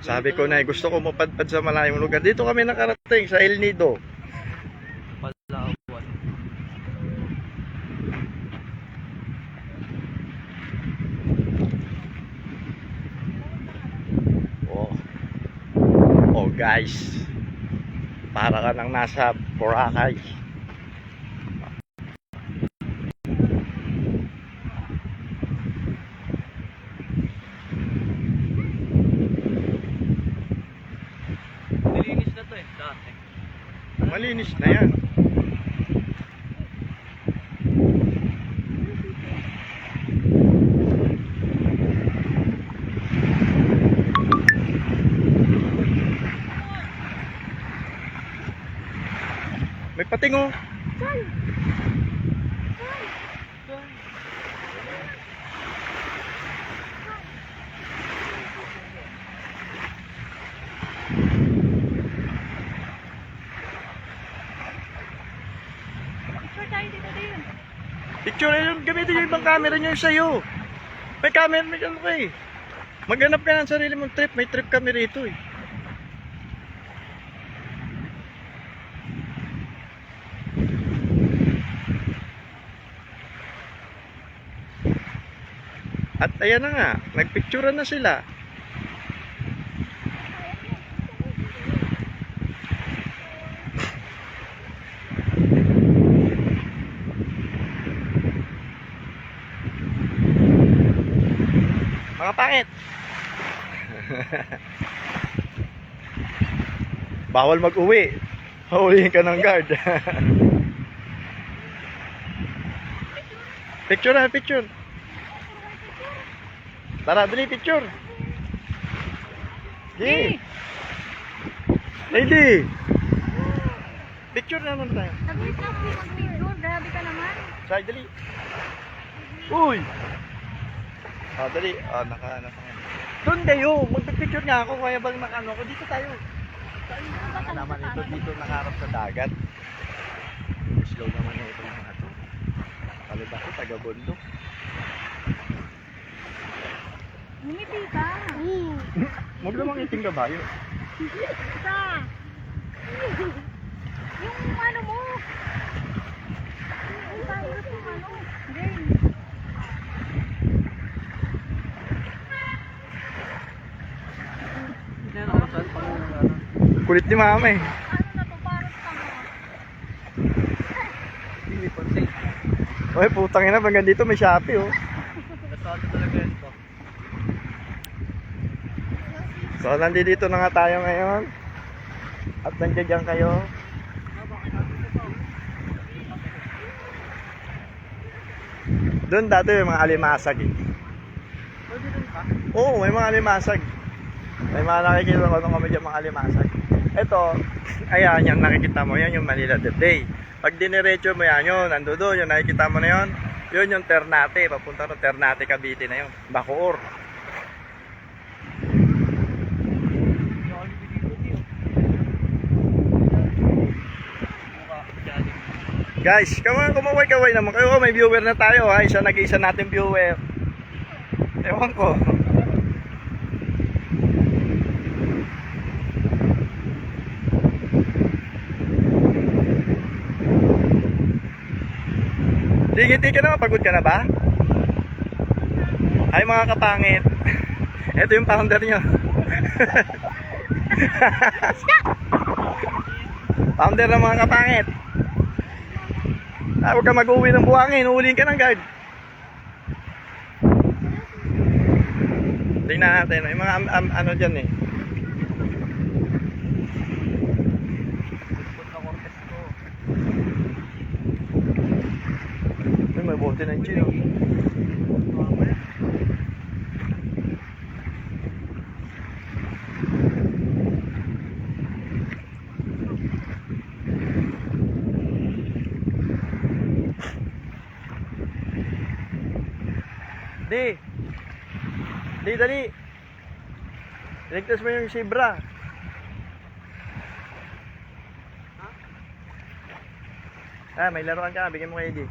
Sabi ko na gusto ko mapadpad sa malayong lugar. Dito kami nakarating sa El Nido. Palawan. Oh. Oh guys. Para ka nang nasa Boracay. Nilinis na to eh, dati. Malinis na yan. May pating oh. Picture yun, gamitin yung ibang camera nyo yung sa'yo. May camera, may ano ka eh. Maghanap ka ng sarili mong trip, may trip kami rito eh. At ayan na nga, nagpicturean na sila. Mga pangit. Bawal mag-uwi. Hulihin ka ng guard. Picture na, picture. Tara, dali, picture. Hey. Lady. Picture naman tayo. Sabi ka, mag-picture. Grabe ka naman. Say, dali. Uy. Ah, dali. Ah, naka. Doon kayo. Magpipicture nga ako. Kaya bang nakano ko. Dito tayo. Naman ito dito nakaharap sa dagat. Slow naman na ito mga ito. Kalibak ko, taga-bundok. Ngumiti ka. Huwag namang iting kabayo. Isa. Yung ano mo. Yung tayo yung ano. Game. Kulit ni mama eh. Ano na to? Parang tanga. Hindi pansay. Uy, putang ina. Hanggang dito may Shopee oh. Nasaan talaga yan to. So, nandito na nga tayo ngayon. At nandiyan kayo. Doon dati may mga alimasag eh. Pwede rin pa? Oo, may mga alimasag. May mga nakikita ko nung kami dyan mga alimasag. Ito, ayan, yung nakikita mo, yan yung Manila the Day. Pag diniretso mo yan, yun, nando doon, yung nakikita mo na yun, yun yung Ternate, papunta ng Ternate, Cavite na yun, Bacoor. Guys, kumaway-kaway naman kayo. Oh, may viewer na tayo ha. Nag-isa natin viewer. Ewan ko. Tingiti ka naman. Pagod ka na ba? Ay mga kapangit. Ito yung founder nyo. Founder ng mga kapangit. Huwag ka mag-uwi ng buhangin, uhulihin ka ng guard. Tingnan natin, may mga ano dyan eh. May bote ng chino. Dali. Iligtas mo yung zebra. Ah, may laruan ka. Bigyan mo kay Eddie.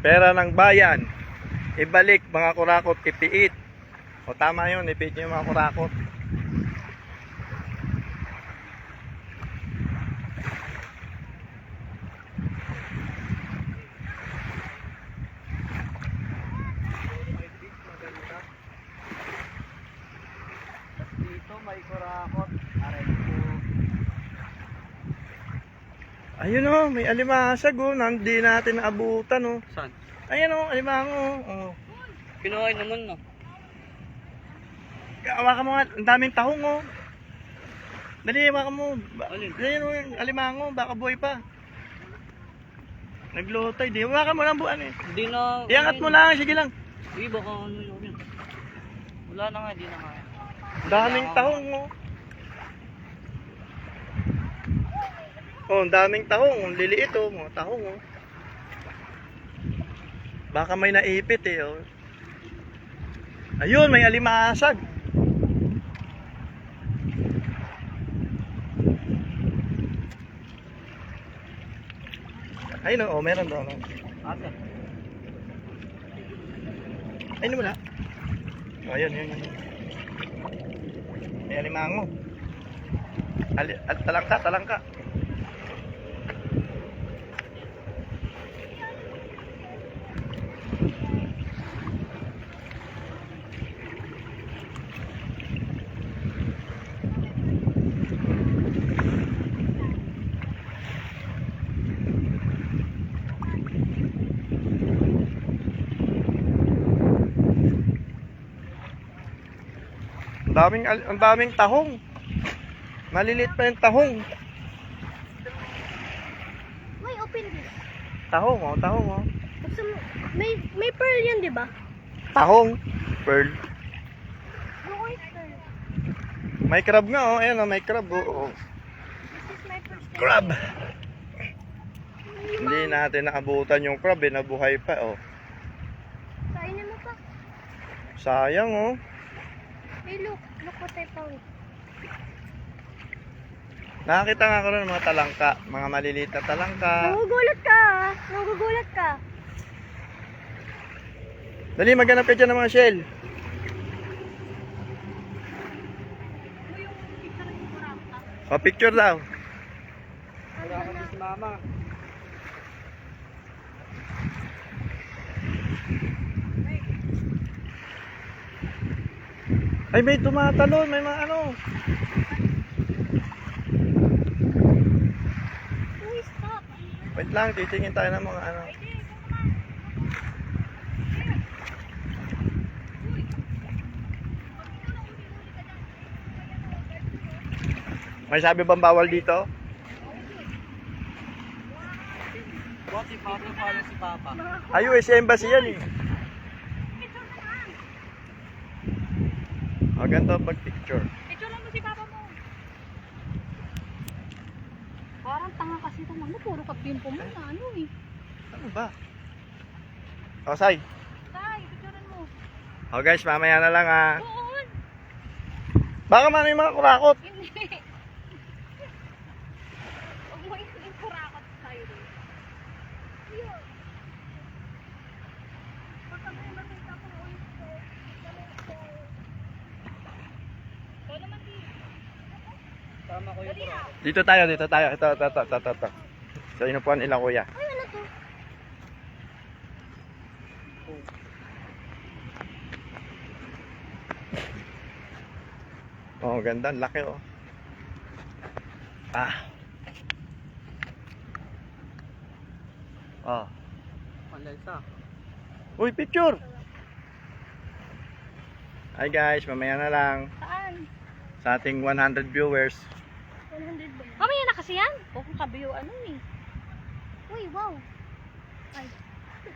Pera ng bayan. Ibalik mga kurakot, ipiit. O tama yun, ipiit nyo yung mga kurakot. Dito may kurakot. Aray ko. Ayun o, may alimasag o. Hindi natin naabutan o. Saan? Ayan o, alimango o. Kinuhay naman no. Hawakan mo nga, ang daming tahong o. Dali, hawakan mo. Alin? Ayan o, yung alimango, baka buhay pa. Naglutay, di. Hawakan mo lang buwan eh. Hindi na. Iangat mo lang, sige lang. Hindi baka ano yun. Wala na nga, hindi na nga. Ang daming tahong o. Oh, ang daming tahong. Ang liliit oh, mga tahong oh. Baka may naipit eh oh. Ayun, may alimasag. Ayun oh, meron doon. Ate. Ayun wala. Oh, ayun, yun. May alimango. Talangka, talangka. Ang daming tahong. Maliliit pa yung tahong. May open this. Tahong oh, tahong oh. Gusto mo, may pearl yan, di ba? Tahong. Pearl. Yung oyster. May crab nga oh, ayan oh, may crab oh. This is my first time. Crab. Hindi natin naabutan yung crab eh, nabuhay pa oh. Kainin mo pa. Sayang oh. Hey, look what I found. Nakakita nga ako rin ng mga talangka, mga maliliit na talangka. Nagugulat ka, ah. Nagugulat ka. Dali, maghanap ka dyan ng mga shell. O, picture daw. Kurakot ni si mama. Ay, may tumatalon, may mga ano. Uy, stop. Wait lang, titingin tayo ng mga ano. May sabi bang bawal dito? What if follow si Papa? Ay, US Embassy yan eh. O, ganito pag picture. Picture lang mo si Papa mo. Parang tanga kasi ito. Ano, puro kapimpo mo na ano eh. Ano ba? O, Sai. Tay, picturean mo. O guys, mamaya na lang ah. Doon. Baka man yung mga kurakot. Hindi. Huwag mo ikurakot tayo doon. Yun. Baka may makita ko oyster. Ito naman dito. Tama ko yung kurakot. Dito tayo. Ito. Sa inupuan nila kuya. Ay, ano to? Oh, ganda. Ang laki oh. Ah. Oh. Malaysa. Uy, picture! Hi guys, mamaya na lang. Saan? Sa ating 100 viewers. 100 ba? Mamaya na kasi yan. Huwag kong kabiyo ano eh. Uy, wow. Ay.